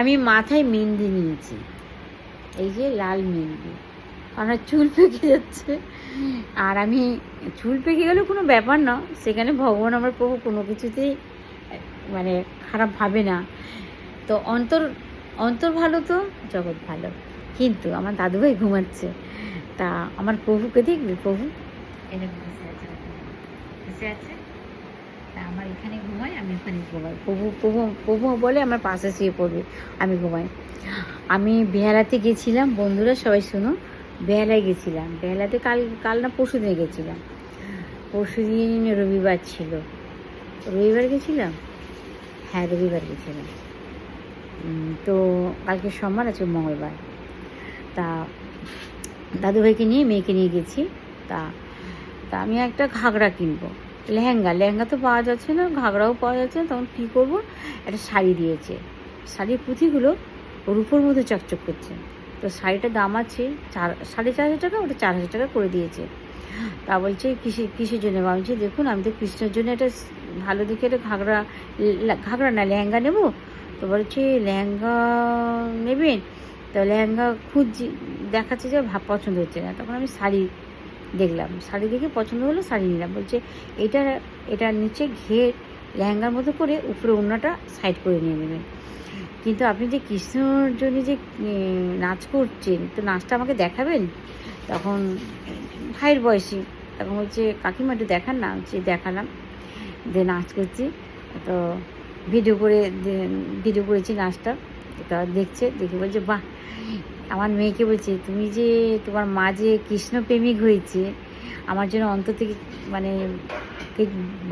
আমি মাথায় মেহেন্দি নিয়েছি, এই যে লাল মেহেন্দি। আমার চুল পেকে যাচ্ছে, আর আমি চুল পেকে গেলেও কোনো ব্যাপার না, সেখানে ভগবান আমার প্রভু কোনো কিছুতেই মানে খারাপ ভাবে না। তো অন্তর অন্তর ভালো তো জগৎ ভালো। কিন্তু আমার দাদুভাই ঘুমাচ্ছে, তা আমার প্রভুকে দেখবি, প্রভু এরকম বসে আছে, বসে আছে। তা আমার এখানে ঘুমাই, আমি ওখানে ঘুমাই, প্রভু প্রভু প্রভু বলে আমার পাশে শুয়ে পড়বে, আমি ঘুমাই। আমি বেহালাতে গেছিলাম, বন্ধুরা সবাই শুনো, বেহালায় গেছিলাম। বেহালাতে কাল কাল না পরশু দিনে গেছিলাম, পরশু দিন রবিবার ছিল, রবিবার গেছিলাম, হ্যাঁ রবিবার গেছিলাম। তো কালকে সোমবার আছে, মঙ্গলবার। তা দাদুভাইকে নিয়ে মেয়েকে নিয়ে গেছি। তা তা আমি একটা ঘাগরা কিনবো, লেহেঙ্গা তো পাওয়া যাচ্ছে না, ঘাগরাও পাওয়া যাচ্ছে না। তখন কী করবো, একটা শাড়ি দিয়েছে, শাড়ির পুঁথিগুলো রূপোর মধ্যে চকচক করছে। তো শাড়িটার দাম আছে 4,500 টাকা, ওটা 4,000 টাকা করে দিয়েছে। তা বলছে কিসের জন্য? বলছি দেখুন আমি তো কৃষ্ণের জন্য একটা ভালো দেখে একটা ঘাগরা না লেহেঙ্গা নেবো। তো বলছে লেহেঙ্গা নেবেন? তো লেহেঙ্গা খুঁজছি, দেখাচ্ছে যে পছন্দ হচ্ছে না। তখন আমি শাড়ি দেখলাম, শাড়ি দেখে পছন্দ হলো, শাড়ি নিলাম। বলছে এটার নিচে ঘের লেহেঙ্গার মতো করে উপরে ওড়নাটা সাইড করে নিয়ে নেবেন। কিন্তু আপনি যে কৃষ্ণর জন্য যে নাচ করছেন, তো নাচটা আমাকে দেখাবেন? তখন ভাইয়ের বয়সী, তখন বলছে কাকিমা একটু দেখান না। হচ্ছে দেখালাম, যে নাচ করছি। তো ভিডিও করেছি নাচটা। তা দেখছে, দেখে বলছে বাহ। আমার মেয়েকে বলছে তুমি যে তোমার মা যে কৃষ্ণ প্রেমিক হয়েছে, আমার জন্য অন্তর থেকে মানে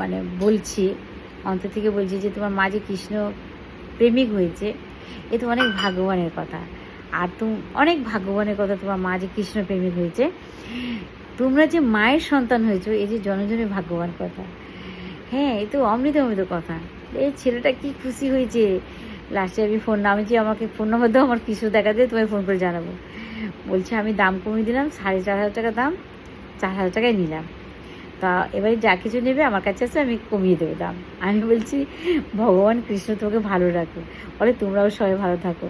মানে বলছি, অন্তর থেকে বলছি যে তোমার মা যে কৃষ্ণ প্রেমিক হয়েছে, এ তো অনেক ভাগ্যবানের কথা। আর অনেক ভাগ্যবানের কথা তোমার মা যে কৃষ্ণ প্রেমিক হয়েছে, তোমরা যে মায়ের সন্তান হয়েছো, এই যে জনজনের ভাগ্যবান কথা। হ্যাঁ, এ তো অমৃত অমৃত কথা। এই ছেলেটা কি খুশি হয়েছে। লাস্টে আমি ফোন নামেছি, আমাকে ফোন নাম্বার দাও, আমার কিছু দেখা দিয়ে তোমায় ফোন করে জানাবো। বলছে আমি দাম কমিয়ে দিলাম, 4,500 টাকা দাম, 4,000 টাকায় নিলাম। তা এবারে যা কিছু নেবে আমার কাছে আছে, আমি কমিয়ে দেবো দাম। আমি বলছি ভগবান কৃষ্ণ তোমাকে ভালো রাখো, বলে তোমরাও সবাই ভালো থাকো।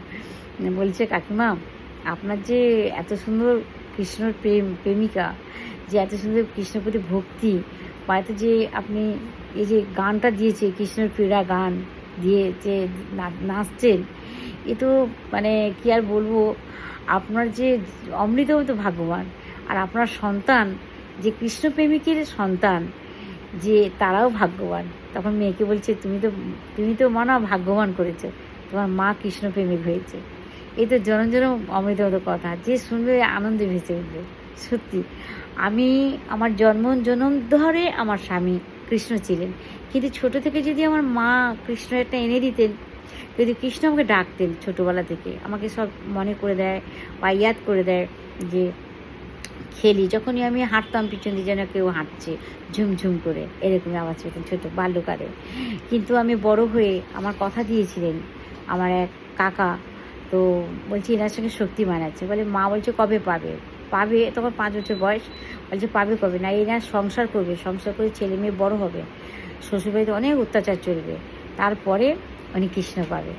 বলছে কাকিমা আপনার যে এত সুন্দর কৃষ্ণর প্রেমিকা, যে এত সুন্দর কৃষ্ণের প্রতি ভক্তি, বা এত যে আপনি এই যে গানটা দিয়েছে, কৃষ্ণের ক্রীড়া গান দিয়ে যে নাচছেন, এ তো মানে কি আর বলবো, আপনার যে অমৃত তো ভাগ্যবান। আর আপনার সন্তান যে কৃষ্ণপ্রেমিকের সন্তান, যে তারাও ভাগ্যবান। তখন মেয়েকে বলছে তুমি তো মনে ভাগ্যবান করেছো, তোমার মা কৃষ্ণপ্রেমিক হয়েছে। এই তো জন অমৃত কথা, যে শুনবে আনন্দে ভেসে উঠবে। সত্যি আমার জন্ম ধরে আমার স্বামী কৃষ্ণ ছিলেন, কিন্তু ছোট থেকে যদি আমার মা কৃষ্ণ একটা এনে দিতেন, যদি কৃষ্ণ আমাকে ডাকতেন ছোটোবেলা থেকে, আমাকে সব মনে করে দেয় বা ইয়াদ করে দেয় যে খেলি, যখনই আমি হাঁটতাম পিছন দিয়ে যেন কেউ হাঁটছে ঝুমঝুম করে, এরকমই আওয়াজ পেতাম ছোটো বাল্যকালে। কিন্তু আমি বড় হয়ে আমার কথা দিয়েছিলেন আমার এক কাকা, তো বলছি এনার সঙ্গে শক্তিমান আছে। বলে মা বলছে কবে পাবে তখন 5 বছর বয়স। বলছে পাবে কবে? না এনার সংসার করবে, সংসার করে ছেলে মেয়ে বড় হবে, শ্বশুরবাড়িতে অনেক অত্যাচার চলবে, তারপরে উনি কৃষ্ণ পাবে।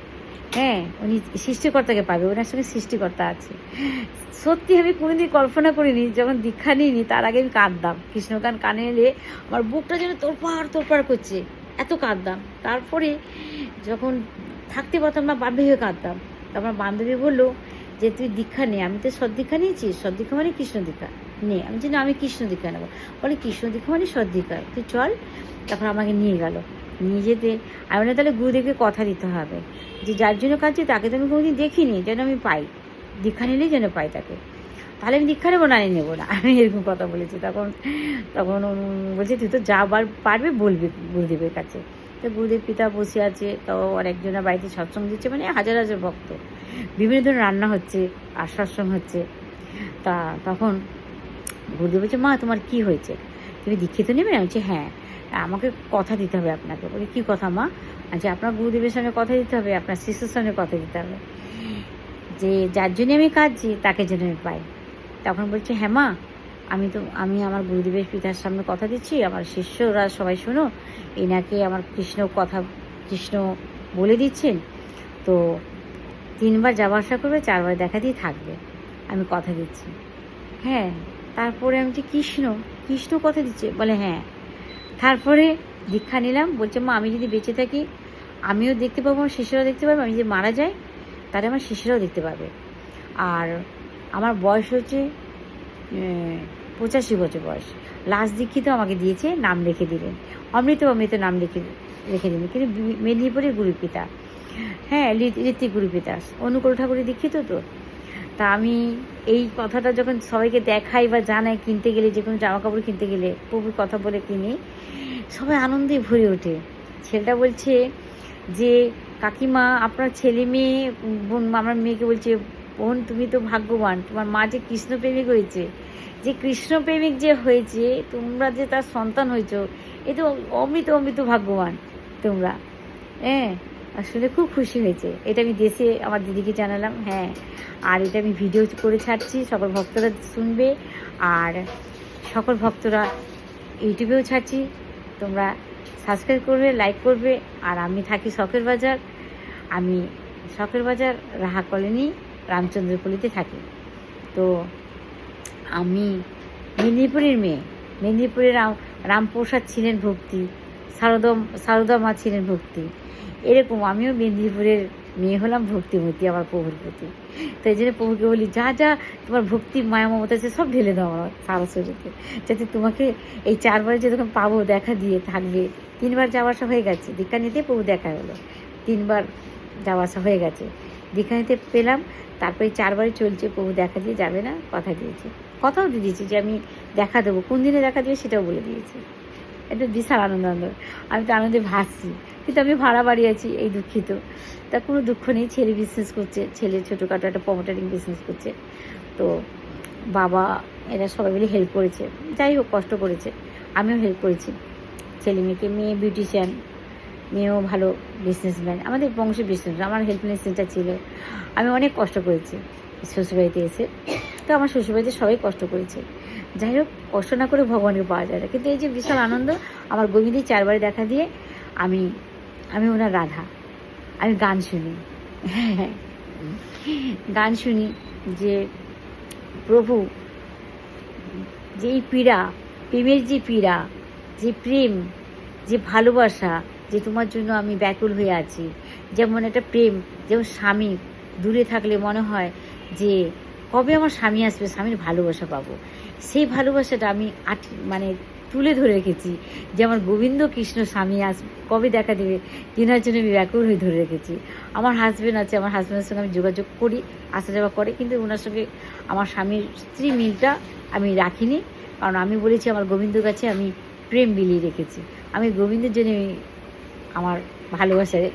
হ্যাঁ, উনি সৃষ্টিকর্তাকে পাবে, ওনার সঙ্গে সৃষ্টিকর্তা আছে। সত্যি আমি কোনোদিন কল্পনা করিনি, যখন দীক্ষা নিইনি তার আগে আমি কাঁদতাম, কৃষ্ণগান কানে এলে আমার বুকটা যেন তোড়পাড় করছে, এত কাঁদতাম। তারপরে যখন থাকতে পারতাম না, বাধ্য হয়ে কাঁদতাম। আমার বান্ধবী বললো যে তুই দীক্ষা নে। আমি তো সদ্দীক্ষা নিয়েছি, সদ্দীক্ষা মানে কৃষ্ণ দীক্ষা নে। আমি জানি আমি কৃষ্ণ দীক্ষা নেবো। বলে কৃষ্ণ দীক্ষা মানে সদ্দীক্ষা, তুই চল। তখন আমাকে নিয়ে গেল, নিয়ে যেতে আমি বলে তাহলে গুরুদেবকে কথা দিতে হবে, যে যার জন্য কাঁদছি তাকে তো আমি কোনোদিন দেখিনি, যেন আমি পাই, দীক্ষা নিলেই যেন পাই তাকে। তাহলে আমি দীক্ষা নেবো না, নেবো না, আমি এরকম কথা বলেছি। তখন বলছে তুই তো যা পারবে বলবি গুরুদেবের কাছে। তো গুরুদেব পিতা বসে আছে, তো আর একজনের বাড়িতে সৎসঙ্গ দিচ্ছে, মানে হাজার হাজার ভক্ত, বিভিন্ন ধরনের রান্না হচ্ছে আর সৎসঙ্গ হচ্ছে। তা তখন গুরুদেব বলছে মা তোমার কি হয়েছে, তুমি দীক্ষিত নেবে? আমি বলছি হ্যাঁ, আমাকে কথা দিতে হবে আপনাকে। বলি কী কথা মা? আচ্ছা আপনার গুরুদেবের সঙ্গে কথা দিতে হবে, আপনার শিষ্যের সঙ্গে কথা দিতে হবে, যে যার জন্যে আমি কাঁদছি তাকে যেন আমি পাই। তখন বলছে হ্যাঁ মা, আমি আমার গুরুদেবের পিতার সামনে কথা দিচ্ছি, আমার শিষ্যরা সবাই শোনো, এনাকে আমার কৃষ্ণ বলে দিচ্ছেন। তো 3বার যাওয়া আসা করবে, 4বার দেখা দিয়ে থাকবে, আমি কথা দিচ্ছি। হ্যাঁ, তারপরে আমি যে কৃষ্ণ কথা দিচ্ছে, বলে হ্যাঁ। তারপরে দীক্ষা নিলাম, বলছে মা আমি যদি বেঁচে থাকি আমিও দেখতে পাবো, আমার শিষ্যরাও দেখতে পাবে, আমি যদি মারা যাই তাহলে আমার শিষ্যরাও দেখতে পাবে। আর আমার বয়স হচ্ছে 85 বছর বয়স। লাস্ট দীক্ষিত আমাকে দিয়েছে, নাম রেখে দিলেন, অমৃত নাম রেখে দিলেন, কিন্তু মেদিনীপুরের গুরুপিতা, হ্যাঁ ঋত্বিক গুরুপিতা, অনুকূল ঠাকুরের দীক্ষিত তো। তা আমি এই কথাটা যখন সবাইকে দেখাই বা জানাই, কিনতে গেলে যে কোনো জামা কাপড় কিনতে গেলে প্রভুর কথা বলে কিনি, সবাই আনন্দে ভরে ওঠে। ছেলেটা বলছে যে কাকিমা আপনার ছেলে মেয়ে, বোন আমার মেয়েকে বলছে বোন তুমি তো ভাগ্যবান, তোমার মা যে কৃষ্ণপ্রেমিক হয়েছে, যে কৃষ্ণপ্রেমিক যে হয়েছে, তোমরা যে তার সন্তান হয়েছ, এ তো অমৃত ভাগ্যবান তোমরা। হ্যাঁ, আসলে খুব খুশি হয়েছে। এটা আমি দেশে আমার দিদিকে জানালাম। হ্যাঁ, আর এটা আমি ভিডিও করে ছাড়ছি, সকল ভক্তরা শুনবে, আর সকল ভক্তরা ইউটিউবেও ছাড়ছি, তোমরা সাবস্ক্রাইব করবে, লাইক করবে। আর আমি থাকি শখের বাজার, আমি শখের বাজার রাহা কলোনি রামচন্দ্রপল্লিতে থাকি। তো আমি মেদিনীপুরের মেয়ে, মেদিনীপুরের রামপ্রসাদ ছিলেন ভক্তি, সারদা মা ছিলেন ভক্তি, এরকম আমিও মেদিনীপুরের মেয়ে হলাম ভক্তিমতী আমার প্রভুর প্রতি। তো এই জন্য প্রভুকে বলি যা তোমার ভক্তি মায়া মমতা আছে সব ঢেলে দাও আমার সারস্বতীতে, যাতে তোমাকে এই 4বারে যখন পাবো দেখা দিয়ে থাকবে। 3বার যাওয়া আসা হয়ে গেছে, দীক্ষা নিতে প্রভু দেখা হলো, 3বার যাওয়া আসা হয়ে গেছে, দীক্ষা নিতে পেলাম, তারপরে 4বারে চলছে, প্রভু দেখা দিয়ে যাবে না, কথা দিয়েছে, কথাও দিয়ে দিয়েছি যে আমি দেখা দেবো, কোন দিনে দেখা দেবে সেটাও বলে দিয়েছি। এটা বিশাল আনন্দ, আমি তো আনন্দে ভাসছি। কিন্তু আমি ভাড়া বাড়ি আছি, এই দুঃখিত। তা কোনো দুঃখ নেই, ছেলে বিজনেস করছে, ছেলে ছোটোখাটো একটা প্রমোটারিং বিজনেস করছে, তো বাবা এরা সবাই মিলে হেল্প করেছে, যাই হোক কষ্ট করেছে, আমিও হেল্প করেছি ছেলে মেয়েকে। মেয়ে বিউটিশিয়ান, মেয়েও ভালো বিজনেসম্যান, আমাদের বংশের বিজনেসম্যান, আমার হেল্পলাইন সেন্টার ছিল, আমি অনেক কষ্ট করেছি শ্বশুরবাড়িতে এসে। তো আমার শ্বশুরবাড়িতে সবাই কষ্ট করেছে, যাই হোক কষ্ট না করে ভগবানকে পাওয়া যায় না। কিন্তু এই যে বিশাল আনন্দ, আমার গোবিন্দের 4বারে দেখা দিয়ে আমি ওনার রাধা, আমি গান শুনি, হ্যাঁ গান শুনি যে প্রভু যেই পীড়া, প্রেমের যে পীড়া, যে প্রেম, যে ভালোবাসা, যে তোমার জন্য আমি ব্যাকুল হয়ে আছি, যেমন একটা প্রেম, যেমন স্বামী দূরে থাকলে মনে হয় যে কবে আমার স্বামী আসবে, স্বামীর ভালোবাসা পাবো, সেই ভালোবাসাটা আমি মানে তুলে ধরে রেখেছি, যে আমার গোবিন্দ কৃষ্ণ স্বামী কবে দেখা দেবে, তিনার জন্য আমি ব্যাকুল হয়ে ধরে রেখেছি। আমার হাজব্যান্ড আছে, আমার হাজব্যান্ডের সঙ্গে আমি যোগাযোগ করি, আসা যাওয়া করে, কিন্তু ওনার সঙ্গে আমার স্বামীর স্ত্রী মিলটা আমি রাখিনি, কারণ আমি বলেছি আমার গোবিন্দর কাছে আমি প্রেম বিলিয়ে রেখেছি, আমি গোবিন্দের জন্য আমার ভালোবাসায়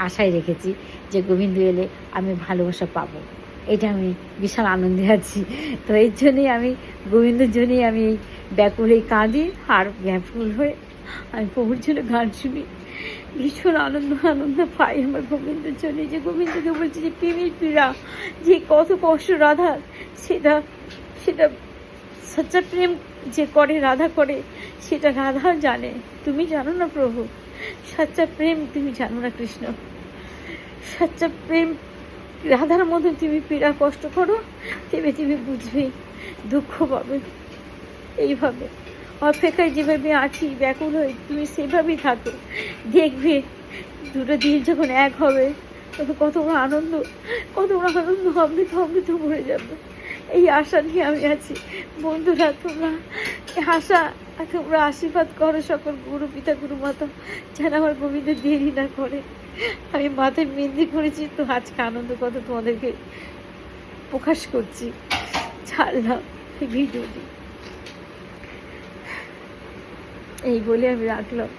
আশায় রেখেছি যে গোবিন্দ এলে আমি ভালোবাসা পাবো, এটা আমি বিশাল আনন্দে আছি। তো এই জন্যই আমি গোবিন্দের জন্যই আমি এই ব্যাকুল হয়ে কাঁদি, আর ব্যাকুল হয়ে আমি প্রভুর জন্য গান শুনি, ভীষণ আনন্দ পাই আমার গোবিন্দের জন্য। যে গোবিন্দকে বলছি যে প্রেমের পীড়া, যে কত কষ্ট রাধার, সেটা সচ্চা প্রেম যে করে, রাধা করে, সেটা রাধা জানে, তুমি জানো না প্রভু, সচ্চা প্রেম তুমি জানো না কৃষ্ণ, সচ্চা প্রেম রাধার মধ্যে তুমি পীড়া কষ্ট করো, তবে তুমি বুঝবে, দুঃখ পাবে। এইভাবে অপেক্ষায় যেভাবে আছি ব্যাকুল হয়ে, তুমি সেভাবেই থাকো, দেখবে দুটো দিন যখন এক হবে তখন কত বড় আনন্দ অমৃত ভরে যাবে। এই আশা নিয়ে আমি আছি। বন্ধুরা তোমরা আশা, তোমরা আশীর্বাদ করো সকল গুরু পিতা গুরু মাতা, যেন আমার গোবিন্দ দেরি না করে। আমি মাথায় মেহেন্দি করেছি, তো আজকে আনন্দ কথা তোমাদেরকে প্রকাশ করছি, ছাড়লাম এই ভিডিওটি, এই বলে আমি রাখলাম।